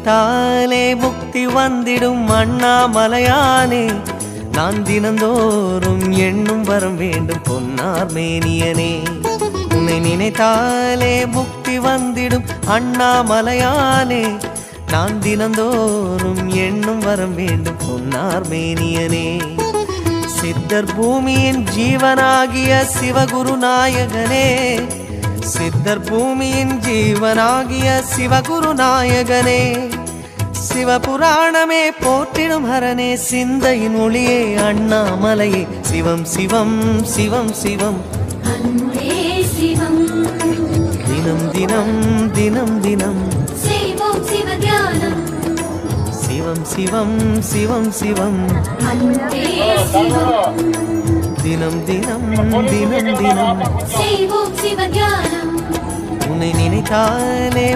நினைத்தாலே முக்தி வந்திடும் அண்ணாமலையானே, நான் தினந்தோறும் எண்ணும் வரம் வேண்டும் பொன்னார் மேனியனே. உன்னை நினைத்தாலே முக்தி வந்திடும் அண்ணாமலையானே, நான் தினந்தோறும் எண்ணும் வரம் வேண்டும் பொன்னார் மேனியனே. சித்தர் பூமியின் ஜீவனாகிய சிவகுரு நாயகனே, சித்தர் பூமியின் ஜீவனாகிய சிவகுரு நாயகனே, சிவபுராணமே போற்றிடும் ஹரனே, சிந்தையின் ஒளியே அண்ணாமலையே, சிவம் சிவம் சிவம் சிவம் தினம் தினம் தினம் தினம் சிவம் சிவம் சிவம் சிவம் தினம் தினம் தினம் தினம் உன்னை நினைத்தாலே